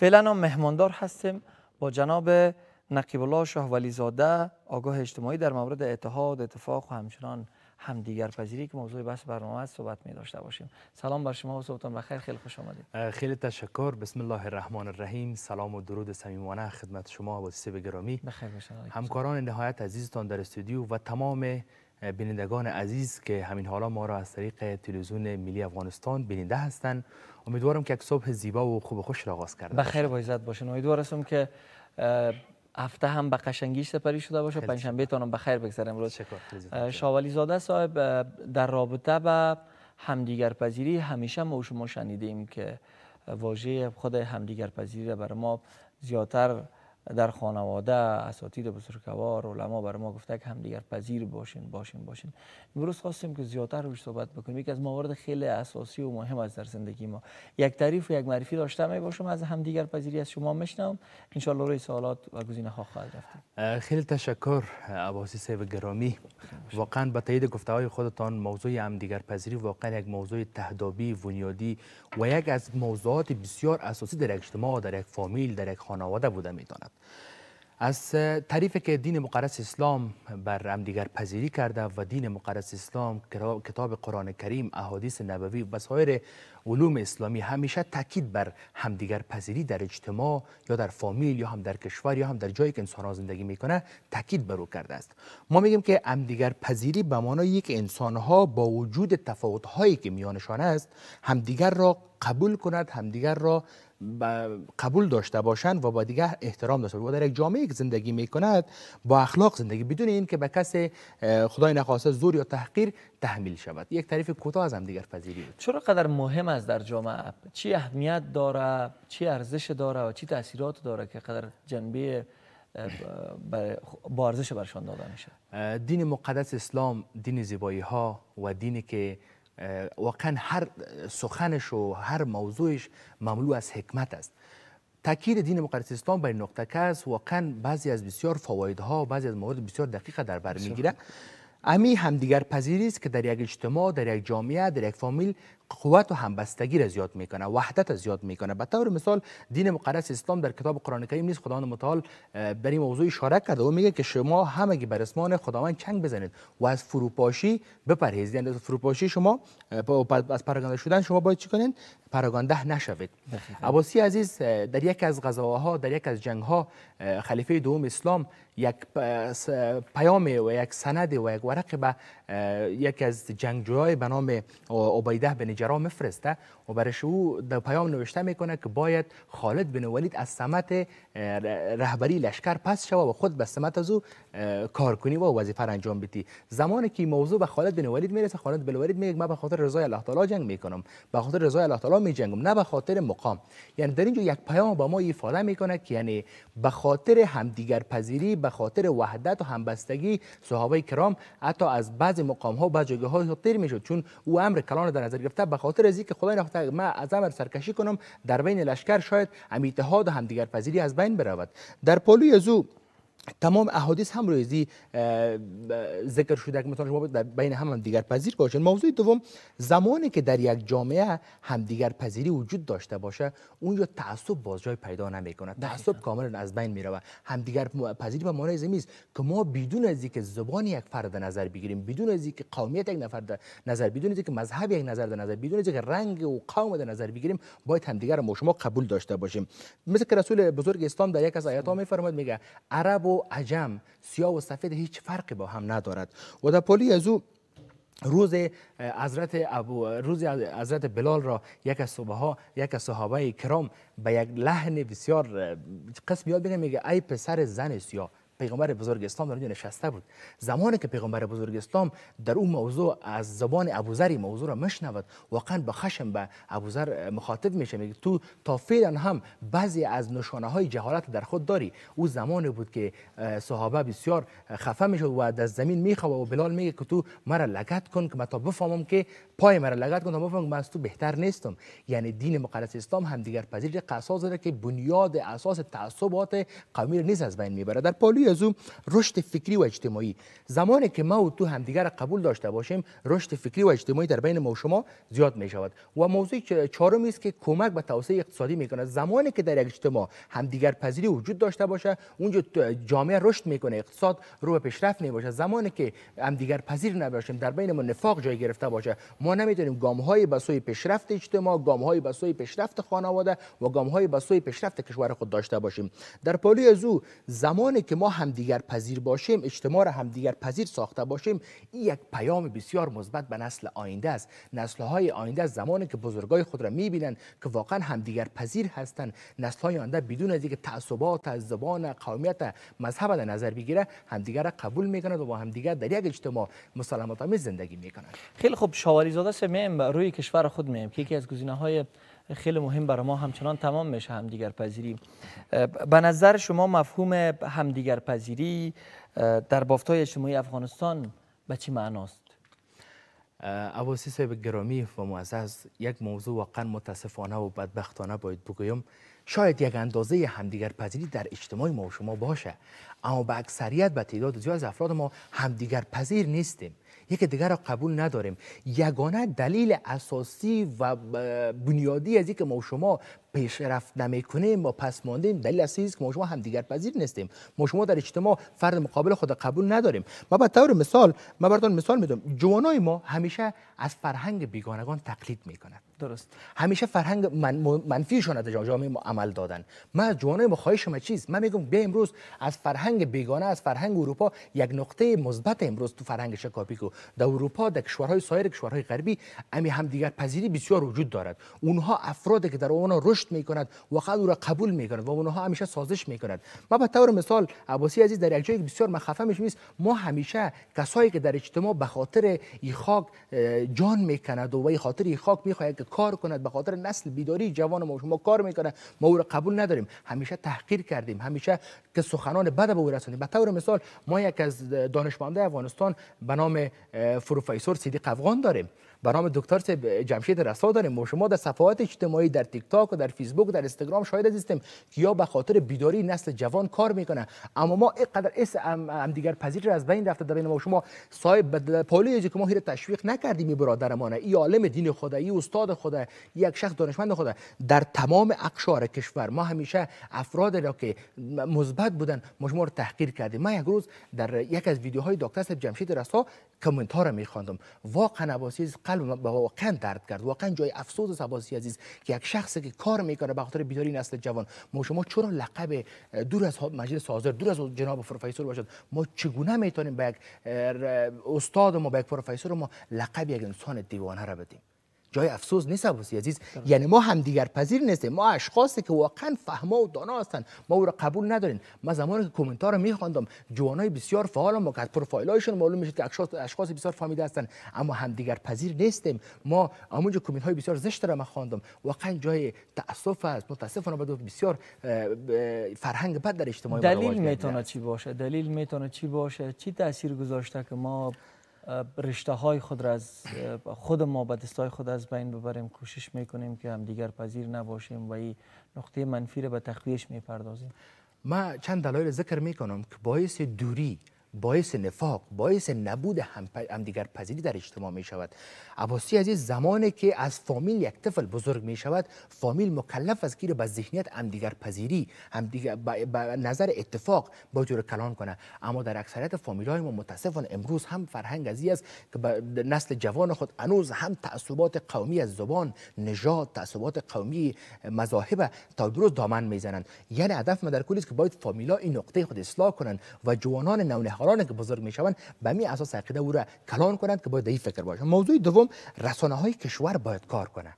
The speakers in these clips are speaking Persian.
فعلا هم مهماندار هستیم با جناب نقیب الله شاه ولی زاده، آگاه اجتماعی، در مورد اتحاد، اتفاق و همچنان همدیگر پذیری که موضوع بحث برنامه است صحبت می داشته باشیم. سلام بر شما و صبحتون بخیر، خیلی خوش آمدید. خیلی تشکر. بسم الله الرحمن الرحیم. سلام و درود صمیمانه خدمت شما عزیزان گرامی. بخیر باشید. همکاران نهایت عزیزتان در استودیو و تمام بینندگان عزیز که همین حالا ما را از طریق تلویزیون ملی افغانستان بیننده هستند. امیدوارم که یک صبح زیبا و خوب و خوش را آغاز کرده بخیر با عزت باشین. امیدوارم که هفته هم به قشنگی سپری شده باشه. پنجشنبه تان بخیر بگذره امروز. شاه ولی زاده صاحب، در رابطه با همدیگر پذیری همیشه ما و شما شنیدیم که واژه خود همدیگر پذیری را برای ما زیادتر در خانواده، اساتید بزرگوار، علما برای ما گفته که همدیگر پذیر باشین. امروز خواستیم که زیادتر روش صحبت بکنیم. یکی از موارد خیلی اساسی و مهم است در زندگی ما. یک تعریف و یک معرفی داشته می باشم از همدیگر پذیری از شما میشنوم. ان شاء الله روی سوالات و گزینه‌ها خواهد رفت. خیلی تشکر عباسی صاحب گرامی. واقعا با تایید گفته‌های خودتان موضوع همدیگر پذیری واقعا یک موضوع تهدابی بنیادی و یک از موضوعات بسیار اساسی در اجتماع، در یک فامیل، در یک خانواده بوده می‌داند. از تعریفی که دین مقدس اسلام بر همدیگر پذیری کرده و دین مقدس اسلام کتاب قرآن کریم، احادیث نبوی و سایر علوم اسلامی همیشه تاکید بر همدیگر پذیری در اجتماع یا در فامیل یا هم در کشور یا هم در جایی که انسان ها زندگی میکنه تاکید بر او کرده است. ما میگیم که همدیگر پذیری به معنای یک انسان ها با وجود تفاوت هایی که میانشان است همدیگر را قبول کند، همدیگر را قبول داشته باشند و با دیگر احترام داشته باشند و در یک جامعه که زندگی میکند با اخلاق زندگی بدون این که به کسی خدای نخواسته زور یا تحقیر تحمیل شود. یک تعریف کوتاه از همدیگر پذیری بود. چرا قدر مهم است در جامعه؟ چی اهمیت داره، چی ارزش داره و چی تاثیرات داره که قدر جنبه با ارزش برشان داده میشه؟ دین مقدس اسلام دین زیبایی ها و دینی که واقعا هر سخنش و هر موضوعش مملو از حکمت است. تاکید دین مقدس اسلام بر نقطه که است واقعا بعضی از بسیار فوایدها، بعضی از موارد بسیار دقیق در بر میگیره. امی همدیگر پذیری است که در یک اجتماع، در یک جامعه، در یک فامیل قوت و همبستگی را زیاد میکنه، وحدت را زیاد میکنه. به طور مثال دین مقدس اسلام در کتاب قرآن کریم نیز خداوند متعال بر این موضوع اشاره کرده و میگه که شما همگی بر اسمان خداوند چنگ بزنید و از فروپاشی بپرهیزید. یعنی فروپاشی شما از پراگنده شدن شما باید چی کنید؟ پراگنده نشوید. عباسی عزیز، در یک از غزواها، در یک از جنگها خلیفه دوم اسلام یک پیام و یک سند و یک ورق به یک از جنگجوهای به نام عبیده بن جراح میفرسته و برش او در پیام نوشته میکنه که باید خالد بن ولید از سمت رهبری لشکر پس شوه و خود به سمت از او کار کنی و وظیفه را انجام بدی. زمانی که موضوع به خالد بن ولید میرسه، خالد بن ولید میگه من به خاطر رضای الله تعالی جنگ میکنم، به خاطر رضای الله تعالی میجنگم، نه به خاطر مقام. یعنی در اینجا یک پیام با ما ایفاده میکنه که یعنی به خاطر همدیگر پذیری، به خاطر وحدت و همبستگی صحابه کرام حتی از بعض مقام ها و بعض جایگاه ها تیر میشد، چون او امر کلان در نظر گرفته به خاطر از اینکه خدای نخواسته ما از امر سرکشی کنم در بین لشکر شاید اتحاد و همدیگر پذیری از بین برود. در پالوی از او تمام احادیث هم روزی ذکر شده که مثلا شما در بین هم دیگر پذیر باشین. موضوع دوم، زمانی که در یک جامعه همدیگر پذیری وجود داشته باشه اونجا تعصب باز جای پیدا نمیکنه، تعصب کاملا از بین میره. همدیگر پذیری به معنای زمین است که ما بدون از اینکه زبان یک فرد نظر بگیریم، بدون از اینکه قومیت یک نفر در نظر، بدون از اینکه مذهب یک نظر در نظر، بدون از اینکه رنگ و قوم در نظر بگیریم باید همدیگر ما شما قبول داشته باشیم. مثل که رسول بزرگ اسلام در یک از آیات ها میفرماید، میگه عرب و عجم، سیاه و سفید هیچ فرقی با هم ندارد. و در پالی از او روز حضرت بلال را یک از صحابه کرام به یک لحن بسیار قسم یاد میگه ای پسر زن سیاه. پیغمبر بزرگ اسلام در اونجا نشسته بود. زمانی که پیغمبر بزرگ اسلام در اون موضوع از زبان ابوذر موضوع را میشنود، واقعا به خشم به ابوذر مخاطب میشه، میگه تو تا فعلا هم بعضی از نشانه های جهالت در خود داری. او زمانی بود که صحابه بسیار خفه میشد و در زمین میخوابه و بلال میگه که تو مرا لگد کن که من تا بفهمم که پای مرا لگد کن تا بفهمم من از تو بهتر نیستم. یعنی دین مقدس اسلام هم دیگر پذیری اساس داره که بنیاد اساس تعصبات قومی نیز از بین میبره. در پالی از او رشد فکری و اجتماعی. زمانی که ما و تو همدیگر قبول داشته باشیم رشد فکری و اجتماعی در بین ما و شما زیاد می شود. و موضوع چهارمی است که کمک به توسعه اقتصادی میکنه. زمانی که در یک اجتماع همدیگر پذیری وجود داشته باشه اونجا جامعه رشد میکنه، اقتصاد رو به پیشرفت میباشه. زمانی که همدیگر پذیر نباشیم، در بین ما نفاق جای گرفته باشه، ما نمیتونیم گام‌های به سوی پیشرفت اجتماع، گام‌های به سوی پیشرفت خانواده و گام‌های به سوی پیشرفت کشور خود داشته باشیم. در پالوی از او زمانی که ما همدیگر پذیر باشیم، اجتماع را همدیگر پذیر ساخته باشیم، این یک پیام بسیار مثبت به نسل آینده است. نسل‌های آینده زمانی که بزرگای خود را می‌بینند که واقعا همدیگر پذیر هستند، نسل‌های آینده بدون از اینکه تعصبات از زبان، قومیت، مذهب در نظر بگیره همدیگر را قبول می‌کنند و با همدیگر در یک اجتماع مسالمت آمیز زندگی می‌کنند. خیلی خوب، شاولی زاده سمیم روی کشور خود میم که یکی از گزینه‌های خیلی مهم برای ما همچنان تمام میشه همدیگر پذیری. به نظر شما مفهوم همدیگر پذیری در بافت‌های اجتماعی افغانستان به چه معناست؟ عباسی صاحب گرامی و معزز، یک موضوع واقعا متاسفانه و بدبختانه باید بگویم، شاید یک اندازه همدیگر پذیری در اجتماع ما و شما باشه، اما به اکثریت به تعداد زیاد از افراد ما همدیگر پذیر نیستیم، یکی دیگر را قبول نداریم. یگانه دلیل اساسی و بنیادی از اینکه ما و شما پیشرفت نمیکنیم و پس ماندیم دلیل اصلی است که ما شما همدیگر پذیر نیستیم. ما شما در اجتماع فرد مقابل خود قبول نداریم. ما به طور مثال براتون مثال میدم، جوانای ما همیشه از فرهنگ بیگانگان تقلید میکنند. درست. همیشه فرهنگ منفیشون در جامعه ما عمل دادن. من از جوانای ما خواهش چیز، من میگم بیا امروز از فرهنگ بیگانه، از فرهنگ اروپا یک نقطه مثبت امروز تو فرهنگ شکافی کو. در اروپا، در کشورهای سایر کشورهای غربی همدیگر پذیری بسیار وجود دارد. اونها افرادی که در اونها رشد میکند واقعا او را قبول میکنند و اونها همیشه سازش میکنند. ما به طور مثال عباسی عزیز در یک جایی بسیار مخفف میشیم، ما همیشه کسایی که در اجتماع به خاطر این خاک جان میکند و به خاطر این خاک میخواهد که کار کند، به خاطر نسل بیداری جوان ما شما کار میکنه، ما او را قبول نداریم، همیشه تحقیر کردیم، همیشه که سخنان بد به او رسانیم. به طور مثال ما یک از دانشمنده افغانستان به نام پروفسور صدیق افغان داریم، به نام دکتر جمشید رسا داریم. ما شما در صفحات اجتماعی، در تیک تاک و در فیسبوک و در اینستاگرام شاهد هستیم که یا به خاطر بیداری نسل جوان کار میکنه، اما ما اینقدر همدیگر پذیر از بین رفته در بین ما شما صاحب پالیزی که ما هیچ تشویق نکردیم. این برادرمانه، این عالم دین خدا، این استاد خدا، یک شخص دانشمند خدا در تمام اقشار کشور ما همیشه افراد را که مثبت بودن ما شما رو تحقیر کردیم. من یک روز در یک از ویدیوهای دکتر جمشید رسا کامنت ها را میخواندم، واقعا عباسی عزیز قلب واقعا درد کرد، واقعا جای افسوس است عباسی عزیز که یک شخصی که کار میکنه به خاطر بیداری نسل جوان، ما شما چرا لقب دور از مجلس حاضر، دور از جناب پروفسور باشد، ما چگونه میتونیم به یک استاد ما، به یک پروفسور ما لقب یک انسان دیوانه را بدیم؟ جای افسوس نیست عباسی عزیز. یعنی ما همدیگر پذیر نیستیم، ما اشخاصی که واقعا فهما و دانا هستند ما او را قبول نداریم. من زمانی که کامنت ها رو میخواندم جوانای بسیار فعال ما که پروفایلایشون معلوم میشه که اشخاص بسیار فهمیده هستند، اما همدیگر پذیر نیستیم. ما همونجا کامنت های بسیار زشت را خواندم، واقعا جای تاسف است. متاسفانه بسیار فرهنگ بد در اجتماع ما دلیل میتونه چی باشه؟ دلیل میتونه چی باشه؟ چی تاثیر گذاشته که ما رشته های خود را از خود ما به دستای خود از بین ببریم، کوشش میکنیم که هم دیگر پذیر نباشیم و این نقطه منفی را به تقویش میپردازیم؟ ما چند دلایل ذکر میکنم که باعث دوری، باعث نفاق، باعث نبود همدیگر پذیری در اجتماع می شود. عباسی عزیز زمانی که از فامیل یک طفل بزرگ می شود، فامیل مکلف است که به ذهنیت همدیگر پذیری، همدیگر به نظر اتفاق با جور کلان کنه، اما در اکثریت فامیل های ما متاسفانه امروز هم فرهنگ ازی است که به نسل جوان خود هنوز هم تعصبات قومی از زبان، نژاد، تعصبات قومی، مذاهب تا درست دامن میزنند. یعنی هدف ما در کل است که باید فامیلا این نقطه خود اصلاح کنند و جوانان نونهالان که بزرگ میشوند به می اساس عقیده او را کلان کنند که باید این فکر باشه. موضوع دوم، رسانه های کشور باید کار کنه،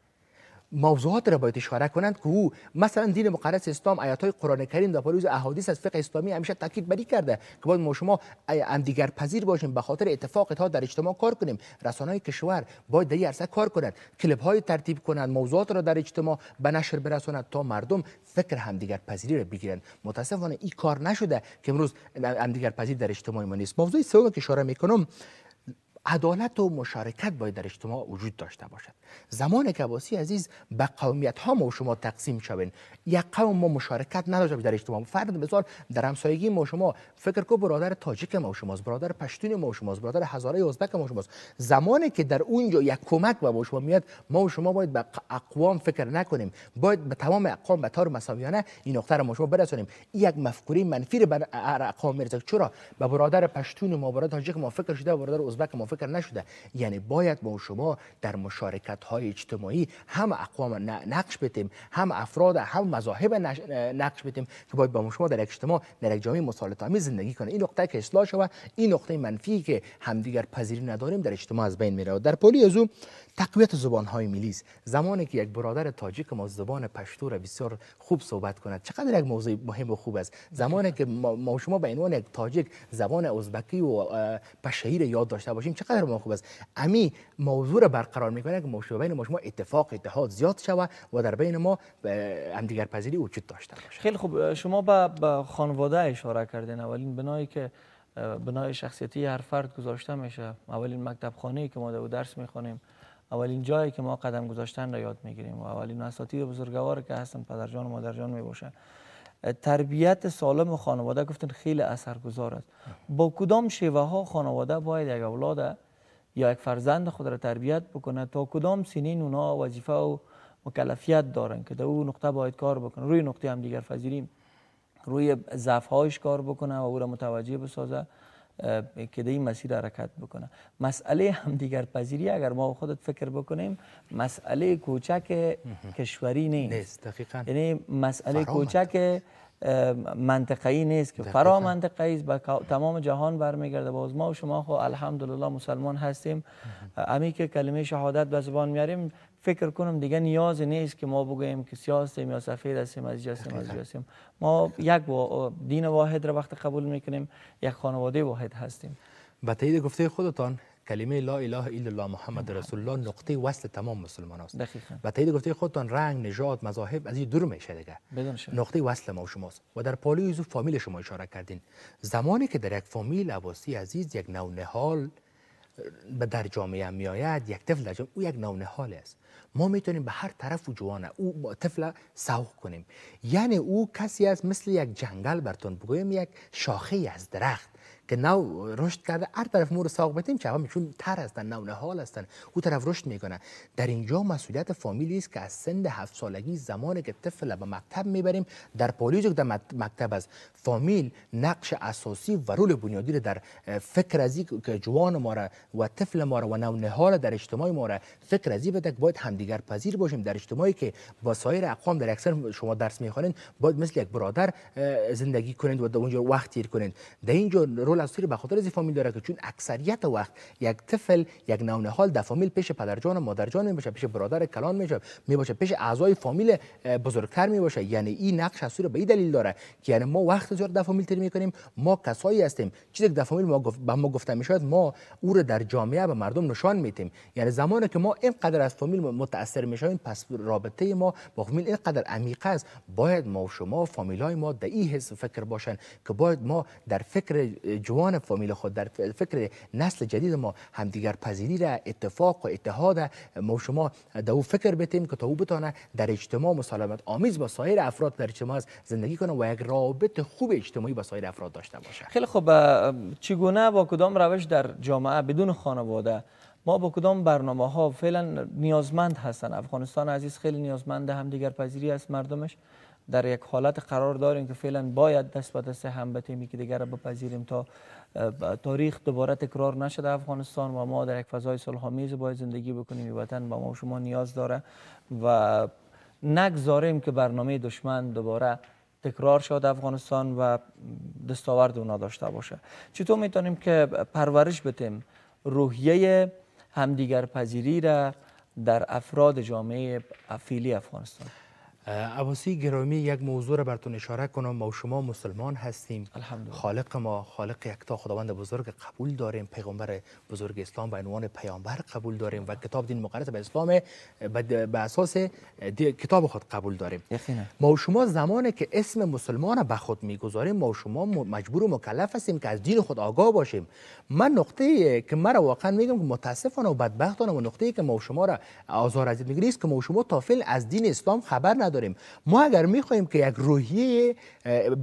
موضوعات را باید اشاره کنند که او مثلا دین مقدس اسلام، آیات های قرآن کریم در پالوز احادیث از فقه اسلامی همیشه تاکید بری کرده که باید ما شما همدیگر پذیر باشیم، به خاطر اتفاقات در اجتماع کار کنیم. رسانه های کشور باید در این عرصه کار کنند، کلیپ های ترتیب کنند، موضوعات را در اجتماع به نشر برسانند تا مردم فکر همدیگر پذیری را بگیرند. متاسفانه این کار نشده که امروز همدیگر پذیر در اجتماع ما نیست. موضوع سوم که اشاره میکنم، عدالت و مشارکت باید در اجتماع وجود داشته باشد. زمانی که عباسی عزیز به قومیت ها ما و شما تقسیم شوین، یک قوم ما مشارکت نداشته در اجتماع. فرض مثال در همسایگی ما شما فکر کو برادر تاجیک ما و شماست، برادر پشتون ما و شماست، برادر هزاره ازبک ما و شماست. زمانی که در اونجا یک کمک به شما میاد، ما و شما باید به اقوام فکر نکنیم، باید به تمام اقوام به طور مساویانه این نقطه را ما شما برسونیم. یک مفکوره منفی رو بر اقوام میرسه. چرا به برادر پشتون ما، برادر تاجیک ما فکر شده، برادر ازبک ما فکر نشده. یعنی باید ما و شما در مشارکت های اجتماعی هم اقوام نقش بدیم، هم افراد، هم مذاهب نقش بدیم که باید با شما در یک اجتماع، در یک جامعه مسالمت‌آمیز زندگی کنه. این نقطه که اصلاح شود، این نقطه منفی که همدیگر پذیری نداریم در اجتماع از بین میره. و در پولی از او تقویت زبان‌های ملی است. زمانی که یک برادر تاجیک ما زبان پشتو را بسیار خوب صحبت کند، چقدر یک موضوع مهم و خوب است. زمانی که ما شما به عنوان یک تاجیک زبان ازبکی و پشه‌ای را یاد داشته باشیم، چقدر ما خوب است. امی موضوع را برقرار میکنه که بین ما شما اتفاق اتحاد زیاد شود و در بین ما همدیگر پذیری وجود داشته باشه. خیلی خوب. شما به خانواده اشاره کردین. اولین بنایی که بنای شخصیتی هر فرد گذاشته میشه، اولین مکتب خانه‌ای که ما در درس میخونیم، اولین جایی که ما قدم گذاشتن را یاد میگیریم و اولین اساتید بزرگوار که هستن پدرجان و مادرجان میباشه. تربیت سالم خانواده گفتن خیلی اثرگذار است. با کدام شیوه ها خانواده باید یک اولاد یا یک فرزند خود را تربیت بکنه؟ تا کدام سنین اونا وظیفه و مکلفیت دارن که در اون نقطه باید کار بکنه، روی نقطه هم دیگر پذیری، روی ضعف هایش کار بکنه و او را متوجه بسازه که در این مسیر حرکت بکنه. مسئله همدیگر پذیری اگر ما خودت فکر بکنیم، مسئله کوچک کشوری نیست. دقیقاً. یعنی مسئله کوچک منطقه‌ای نیست که فرا منطقه‌ای است، به تمام جهان برمیگرده. باز ما و شما خو الحمدلله مسلمان هستیم. امی که کلمه شهادت به زبان میاریم، فکر کنم دیگه نیاز نیست که ما بگوییم که سیاه هستیم یا سفید هستیم، از هستیم. ما یک دین واحد را وقت قبول میکنیم، یک خانواده واحد هستیم. به تایید گفته خودتان، کلمه لا اله الا الله محمد رسول الله نقطه وصل تمام مسلمان است. دقیقاً. و تایید گفته خودتان، رنگ، نژاد، مذاهب از این دور میشه دیگه. نقطه وصل ما و شماست. و در پالی از فامیل شما اشاره کردین. زمانی که در یک فامیل عباسی عزیز یک نونهال در جامعه می آید، یک طفل در جامعه، او یک نونهال است. ما میتونیم به هر طرف و جوانه او طفل سوق کنیم. یعنی او کسی است مثل یک جنگل، براتون بگویم یک شاخه از درخت که نو رشد کرده، هر طرف مور ساق بدیم چه هم چون تر هستن، نونهال هستن، او طرف رشد میکنه. در اینجا مسئولیت فامیلی است که از سن 7 سالگی، زمانی که طفل به مکتب میبریم، در پالیوز در مکتب است، فامیل نقش اساسی و رول بنیادی را در فکر ازی که جوان ما را و طفل ما را و نونهال در اجتماع ما را فکر ازی بده که باید همدیگر پذیر باشیم. در اجتماعی که با سایر اقوام در اکثر شما درس میخوانید، باید مثل یک برادر زندگی کنید و در اونجا وقت تیر کنید. در اینجا رول اساسی به خاطر از فامیل داره که چون اکثریت وقت یک طفل، یک نونهال در فامیل پیش پدرجان و مادرجان میباشه، پیش برادر کلان میباشه، پیش اعضای فامیل بزرگتر میباشه. یعنی این نقش اساسی رو به این دلیل داره که یعنی ما وقت زیاد در فامیل تیر میکنیم. ما کسایی هستیم چیزی که در فامیل ما گفته میشد، ما او رو در جامعه به مردم نشان میدیم. یعنی زمانی که ما اینقدر از فامیل متاثر میشویم، پس رابطه ما با فامیل اینقدر عمیق است. باید ما و شما فامیلای ما در این حس فکر باشن که باید ما در فکر جوان فامیل خود، در فکر نسل جدید ما همدیگر پذیری را، اتفاق و اتحاد ما و شما در او فکر بتیم که تا او بتونه در اجتماع مسالمت آمیز با سایر افراد در اجتماع زندگی کنه و یک رابطه خوب اجتماعی با سایر افراد داشته باشه. خیلی خوب. چگونه با کدام روش در جامعه بدون خانواده ما با کدام برنامه ها فعلا نیازمند هستن؟ افغانستان عزیز خیلی نیازمند همدیگر پذیری است. مردمش در یک حالت قرار داریم که فعلا باید دست به دست هم بتیم که دیگر را بپذیریم تا تاریخ دوباره تکرار نشده افغانستان و ما در یک فضای صلح‌آمیز باید زندگی بکنیم. این وطن با ما و شما نیاز داره و نگذاریم که برنامه دشمن دوباره تکرار شد افغانستان و دستاورد اونا داشته باشه. چطور میتونیم که پرورش بدیم روحیه همدیگر پذیری را در افراد جامعه فعلی افغانستان؟ عباسی گرامی، یک موضوع را براتون اشاره کنم. ما و شما مسلمان هستیم، خالق ما خالق یکتا خداوند بزرگ قبول داریم، پیغمبر بزرگ اسلام به عنوان پیامبر قبول داریم و کتاب دین مقدس به اسلام به اساس کتاب خود قبول داریم. ما و شما زمانی که اسم مسلمان به خود میگذاریم، ما و شما مجبور و مکلف هستیم که از دین خود آگاه باشیم. من نقطه‌ای که مرا واقعا میگم که متاسفانه و بدبختانه و نقطه‌ای که ما و شما را آزار اذیت میگیره است که ما و شما تا فعل از دین اسلام خبر نداریم. ما اگر میخواهیم که یک روحیه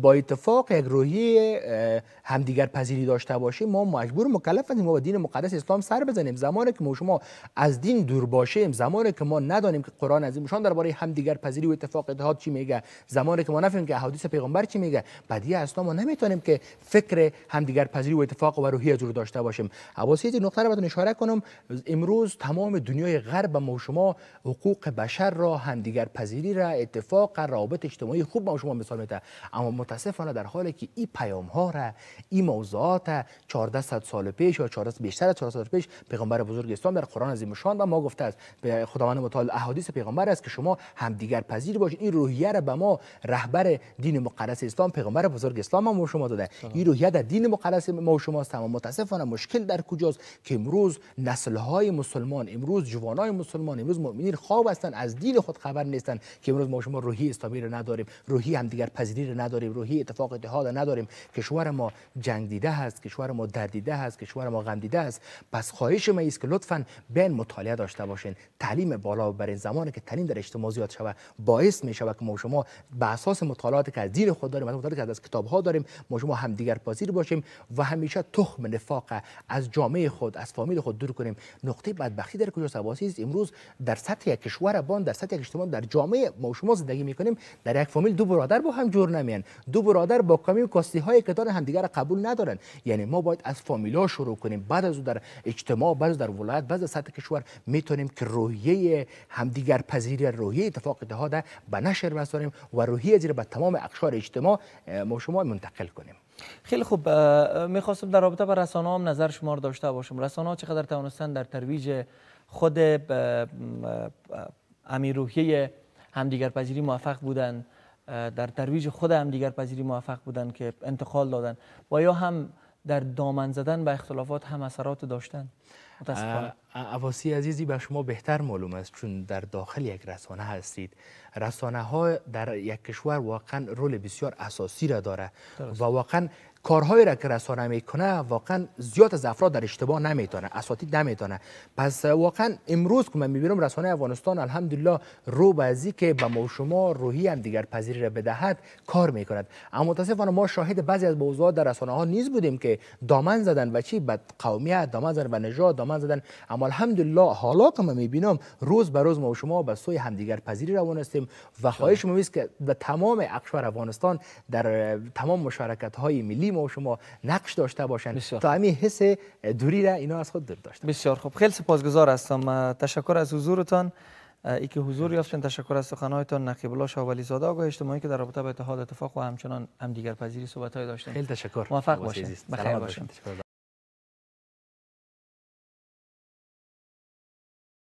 با اتفاق، یک روحیه همدیگر پذیری داشته باشیم، ما مجبور مکلف هستیم ما با دین مقدس اسلام سر بزنیم. زمانی که ما و شما از دین دور باشیم، زمانی که ما ندانیم که قرآن عظیم شان درباره همدیگر پذیری و اتفاق اتحاد چی میگه، زمانی که ما نفهمیم که احادیث پیغمبر چی میگه، بدیهی اصلا ما نمیتونیم که فکر همدیگر پذیری و اتفاق و روحیه جور داشته باشیم. عباسی این نقطه رو بهتون اشاره کنم. امروز تمام دنیای غرب ما و شما حقوق بشر را، همدیگر پذیری را، اتفاق، روابط اجتماعی خوب ما و شما مثال میده، اما متاسفانه در حالی که این پیام ها را، این موضوعات 1400 سال پیش یا بیشتر از 400 سال پیش پیغمبر بزرگ اسلام در قرآن عظیم شان به ما گفته است، به خداوند متعال احادیث پیغمبر است که شما همدیگر پذیر باشید. این روحیه را به ما رهبر دین مقدس اسلام پیغمبر بزرگ اسلام ما و شما داده. این روحیه در دین مقدس ما و شما است. اما متاسفانه مشکل در کجاست که امروز نسل‌های مسلمان، امروز جوانای مسلمان، امروز مؤمنین خواب هستند، از دین خود خبر نیستند که امروز ما و شما روحیه اسلامی را نداریم، روحیه همدیگر پذیری را نداریم، روحیه اتفاق اتحاد را نداریم. کشور ما جنگ دیده است، کشور ما درد دیده است، کشور ما غم دیده است. پس خواهش ما است که لطفاً بین مطالعه داشته باشین، تعلیم بالا ببرین. زمانی که تعلیم در اجتماع زیاد شود، باعث می شود که ما و شما به اساس مطالعاتی که از دین خود داریم، مطالعاتی که از کتاب‌ها داریم، ما و شما همدیگر پذیر باشیم و همیشه تخم نفاق از جامعه خود، از فامیل خود دور کنیم. نقطه بدبختی در کجاست؟ است امروز در سطح یک کشور بان، در سطح یک اجتماع، در جامعه ما و شما زندگی میکنیم، در یک فامیل دو برادر با هم جور نمیان، دو برادر با کمی و کاستی های که دارن همدیگر قبول ندارن. یعنی ما باید از فامیلا شروع کنیم، بعد از در اجتماع، بعد از در ولایت، بعد از سطح کشور میتونیم که روحیه همدیگر پذیری، روحیه اتفاق اتحاد به نشر برسانیم و روحیه زیر به تمام اقشار اجتماع ما و شما منتقل کنیم. خیلی خوب. میخواستم در رابطه با رسانه‌ها هم نظر شما رو داشته باشم. رسانه‌ها چقدر توانستن در ترویج خود امیر روحیه همدیگر پذیری موفق بودن، در ترویج خود همدیگر پذیری موفق بودن که انتقال دادن، و یا هم در دامن زدن به اختلافات هم اثرات داشتن؟ متاسفانه عباسی عزیزی به شما بهتر معلوم است، چون در داخل یک رسانه هستید. رسانه ها در یک کشور واقعا رول بسیار اساسی را داره و واقعا کارهایی را که رسانه میکنه واقعا زیاد از افراد در اشتباه نمیتونه، اساتید نمیتونه. پس واقعا امروز که من میبینم رسانه افغانستان الحمدلله رو به ازی که به ما و شما روحیه همدیگر پذیری را بدهد کار میکند. اما متاسفانه ما شاهد بعضی از موضوعات در رسانه ها نیز بودیم که دامن زدن و چی بد قومیت، دامن زدن و نژاد، دامن زدن. اما الحمدلله حالا که من میبینم روز به روز ما و شما به سوی همدیگر پذیری روان هستیم و خواهش ما است که در تمام اقشار افغانستان در تمام مشارکت های ملی ما و شما نقش داشته باشند تا همین حس دوری را اینا از خود دور داشته. بسیار خوب، خیلی سپاسگزار هستم. تشکر از حضورتان، ای که حضور یافتین. تشکر از سخنهایتان. نقیب الله شاولی زاده، آگاه اجتماعی که در رابطه با اتحاد اتفاق و همچنان همدیگر پذیری صحبت‌های داشتیم. خیلی تشکر. موفق باشید. بخیر باشید.